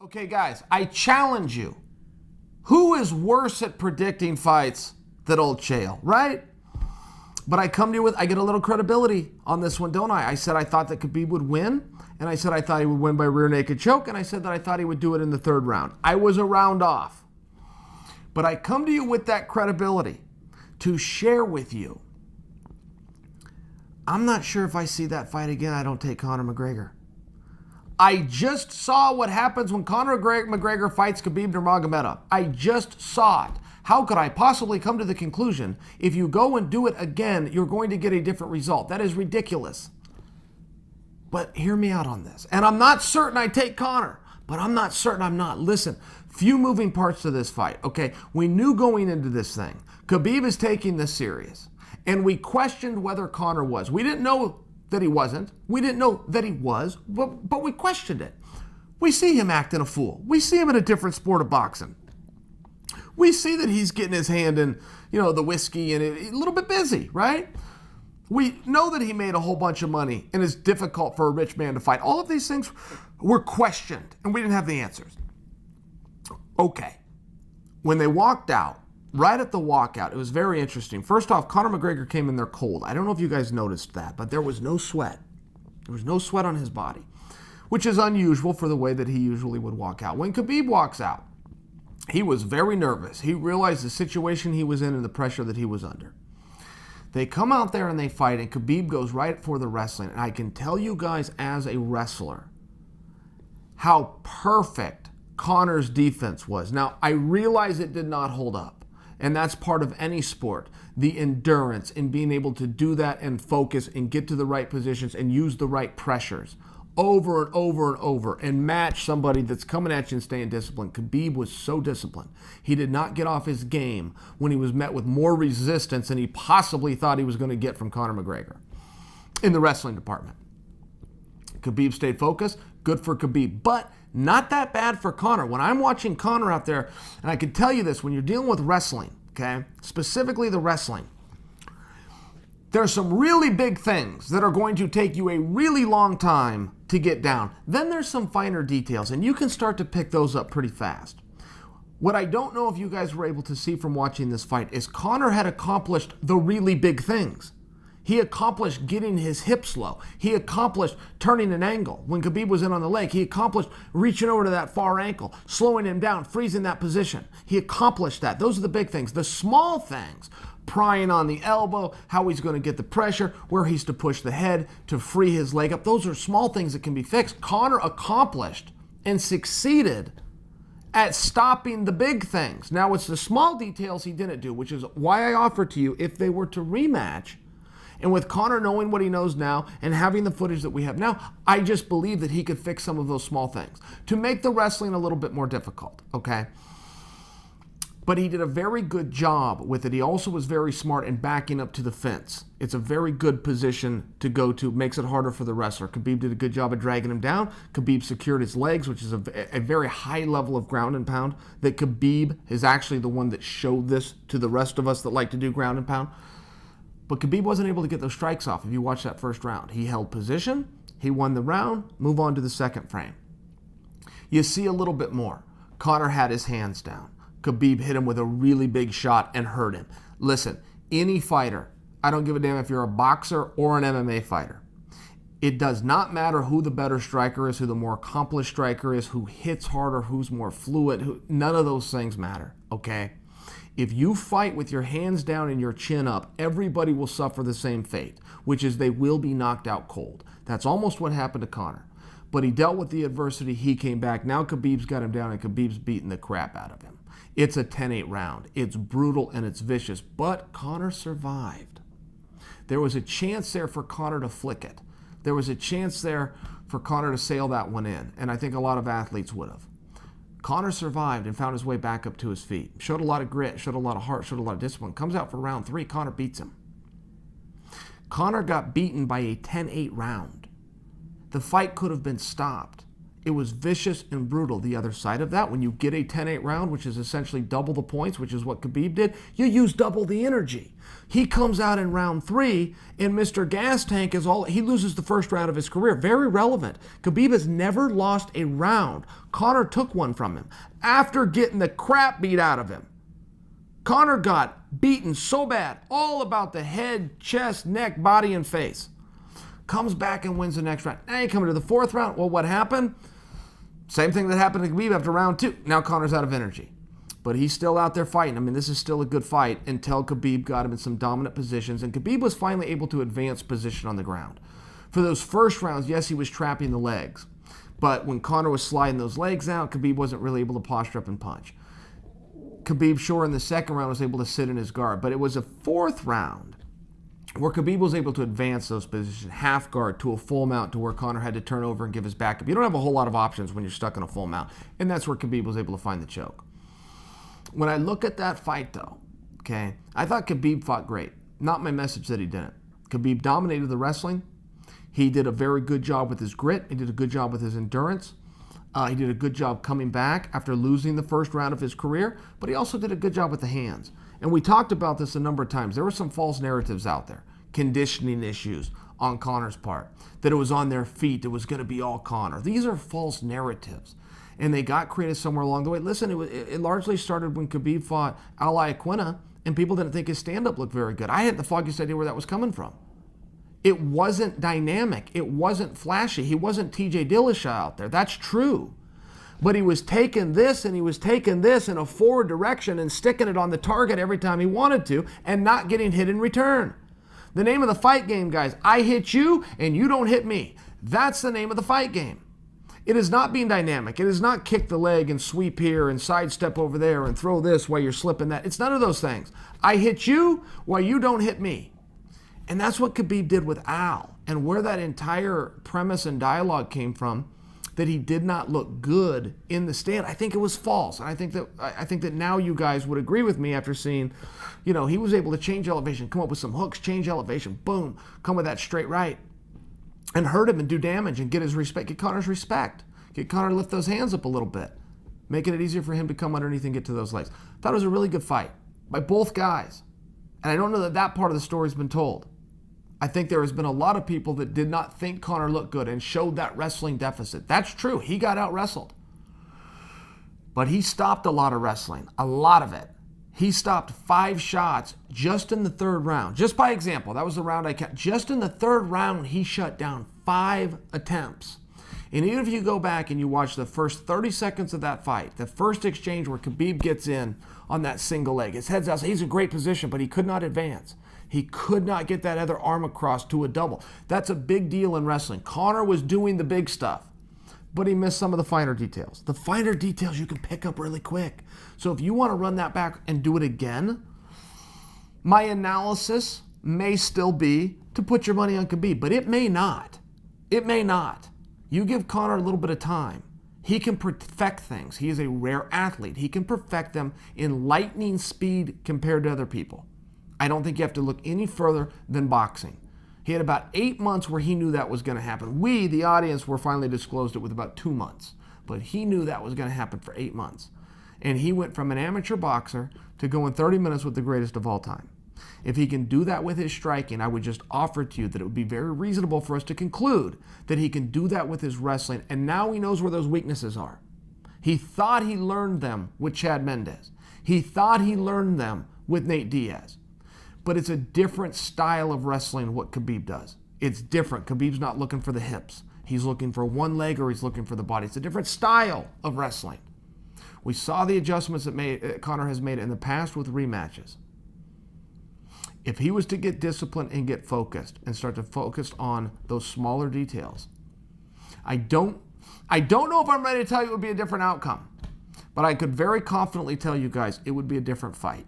Okay, guys, I challenge you. Who is worse at predicting fights than Old Chael, right? But I come to you with, I get a little credibility on this one, don't I? I said I thought that Khabib would win, and I said I thought he would win by rear naked choke, and I said that I thought he would do it in the third round. I was a round off. But I come to you with that credibility to share with you. I'm not sure if I see that fight again, I don't take Conor McGregor. I just saw what happens when Conor McGregor fights Khabib Nurmagomedov. I just saw it. How could I possibly come to the conclusion if you go and do it again, you're going to get a different result? That is ridiculous. But hear me out on this. And I'm not certain I take Conor, but I'm not certain I'm not. Listen, few moving parts to this fight, okay? We knew going into this thing, Khabib is taking this serious. And we questioned whether Conor was. We didn't know that he wasn't. We didn't know that he was, but we questioned it. We see him acting a fool. We see him in a different sport of boxing. We see that he's getting his hand in, the whiskey and a little bit busy, right? We know that he made a whole bunch of money and it's difficult for a rich man to fight. All of these things were questioned and we didn't have the answers. Okay. When they walked out, right at the walkout, it was very interesting. First off, Conor McGregor came in there cold. I don't know if you guys noticed that, but there was no sweat. There was no sweat on his body, which is unusual for the way that he usually would walk out. When Khabib walks out, he was very nervous. He realized the situation he was in and the pressure that he was under. They come out there and they fight, and Khabib goes right for the wrestling. And I can tell you guys as a wrestler how perfect Conor's defense was. Now, I realize it did not hold up. And that's part of any sport, the endurance and being able to do that and focus and get to the right positions and use the right pressures over and over and over and match somebody that's coming at you and staying disciplined. Khabib was so disciplined. He did not get off his game when he was met with more resistance than he possibly thought he was going to get from Conor McGregor in the wrestling department. Khabib stayed focused. Good for Khabib. But not that bad for Conor. When I'm watching Conor out there, and I can tell you this, when you're dealing with wrestling, okay, specifically the wrestling, there's some really big things that are going to take you a really long time to get down. Then there's some finer details, and you can start to pick those up pretty fast. What I don't know if you guys were able to see from watching this fight is Conor had accomplished the really big things. He accomplished getting his hips low. He accomplished turning an angle when Khabib was in on the leg. He accomplished reaching over to that far ankle, slowing him down, freezing that position. He accomplished that. Those are the big things. The small things, prying on the elbow, how he's going to get the pressure, where he's to push the head to free his leg up. Those are small things that can be fixed. Conor accomplished and succeeded at stopping the big things. Now, it's the small details he didn't do, which is why I offer to you, if they were to rematch, and with Conor knowing what he knows now and having the footage that we have now, I just believe that he could fix some of those small things to make the wrestling a little bit more difficult, okay? But he did a very good job with it. He also was very smart in backing up to the fence. It's a very good position to go to. Makes it harder for the wrestler. Khabib did a good job of dragging him down. Khabib secured his legs, which is a very high level of ground and pound. That Khabib is actually the one that showed this to the rest of us that like to do ground and pound. But Khabib wasn't able to get those strikes off if you watch that first round. He held position, he won the round, move on to the second frame. You see a little bit more. Conor had his hands down. Khabib hit him with a really big shot and hurt him. Listen, any fighter, I don't give a damn if you're a boxer or an MMA fighter. It does not matter who the better striker is, who the more accomplished striker is, who hits harder, who's more fluid. None of those things matter, okay? If you fight with your hands down and your chin up, everybody will suffer the same fate, which is they will be knocked out cold. That's almost what happened to Conor. But he dealt with the adversity. He came back. Now Khabib's got him down, and Khabib's beating the crap out of him. It's a 10-8 round. It's brutal and it's vicious, but Conor survived. There was a chance there for Conor to flick it. There was a chance there for Conor to sail that one in, and I think a lot of athletes would have. Conor survived and found his way back up to his feet. Showed a lot of grit, showed a lot of heart, showed a lot of discipline. Comes out for round 3, Conor beats him. Conor got beaten by a 10-8 round. The fight could have been stopped It was vicious and brutal. The other side of that, when you get a 10-8 round, which is essentially double the points, which is what Khabib did, you use double the energy. He comes out in round 3, and Mr. Gas Tank he loses the first round of his career. Very relevant. Khabib has never lost a round. Conor took one from him after getting the crap beat out of him. Conor got beaten so bad, all about the head, chest, neck, body, and face. Comes back and wins the next round. Now you come to the 4th round. Well, what happened? Same thing that happened to Khabib after round 2. Now Conor's out of energy. But he's still out there fighting. I mean, this is still a good fight until Khabib got him in some dominant positions. And Khabib was finally able to advance position on the ground. For those first rounds, yes, he was trapping the legs. But when Conor was sliding those legs out, Khabib wasn't really able to posture up and punch. Khabib, sure, in the second round was able to sit in his guard. But it was a 4th round where Khabib was able to advance those positions, half guard to a full mount, to where Conor had to turn over and give his back up. You don't have a whole lot of options when you're stuck in a full mount, and that's where Khabib was able to find the choke. When I look at that fight, though, okay, I thought Khabib fought great. Not my message that he didn't. Khabib dominated the wrestling. He did a very good job with his grit. He did a good job with his endurance. He did a good job coming back after losing the first round of his career, but he also did a good job with the hands. And we talked about this a number of times. There were some false narratives out there, conditioning issues on Conor's part, that it was on their feet, it was going to be all Conor. These are false narratives, and they got created somewhere along the way. Listen, it largely started when Khabib fought Ally Aquina, and people didn't think his stand-up looked very good. I hadn't the foggiest idea where that was coming from. It wasn't dynamic. It wasn't flashy. He wasn't TJ Dillashaw out there. That's true. But he was taking this and he was taking this in a forward direction and sticking it on the target every time he wanted to and not getting hit in return. The name of the fight game, guys, I hit you and you don't hit me. That's the name of the fight game. It is not being dynamic. It is not kick the leg and sweep here and sidestep over there and throw this while you're slipping that. It's none of those things. I hit you while you don't hit me. And that's what Khabib did with Al, and where that entire premise and dialogue came from, that he did not look good in the stand. I think it was false. And I think that now you guys would agree with me after seeing, he was able to change elevation, come up with some hooks, change elevation, boom, come with that straight right, and hurt him and do damage and get his respect, get Conor's respect, get Conor to lift those hands up a little bit, making it easier for him to come underneath and get to those legs. Thought it was a really good fight by both guys. And I don't know that part of the story's been told. I think there has been a lot of people that did not think Conor looked good and showed that wrestling deficit. That's true. He got out-wrestled. But he stopped a lot of wrestling, a lot of it. He stopped 5 shots just in the 3rd round. Just by example, that was the round I kept. Just in the 3rd round, he shut down 5 attempts. And even if you go back and you watch the first 30 seconds of that fight, the first exchange where Khabib gets in on that single leg, his head's out, he's in great position, but he could not advance. He could not get that other arm across to a double. That's a big deal in wrestling. Conor was doing the big stuff, but he missed some of the finer details. The finer details you can pick up really quick. So if you want to run that back and do it again, my analysis may still be to put your money on Khabib, but it may not. It may not. You give Conor a little bit of time. He can perfect things. He is a rare athlete. He can perfect them in lightning speed compared to other people. I don't think you have to look any further than boxing. He had about 8 months where he knew that was going to happen. We, the audience, were finally disclosed it with about 2 months. But he knew that was going to happen for 8 months. And he went from an amateur boxer to going 30 minutes with the greatest of all time. If he can do that with his striking, I would just offer to you that it would be very reasonable for us to conclude that he can do that with his wrestling. And now he knows where those weaknesses are. He thought he learned them with Chad Mendes. He thought he learned them with Nate Diaz. But it's a different style of wrestling what Khabib does. It's different. Khabib's not looking for the hips. He's looking for one leg or he's looking for the body. It's a different style of wrestling. We saw the adjustments that Conor has made in the past with rematches. If he was to get disciplined and get focused and start to focus on those smaller details, I don't know if I'm ready to tell you it would be a different outcome, but I could very confidently tell you guys it would be a different fight.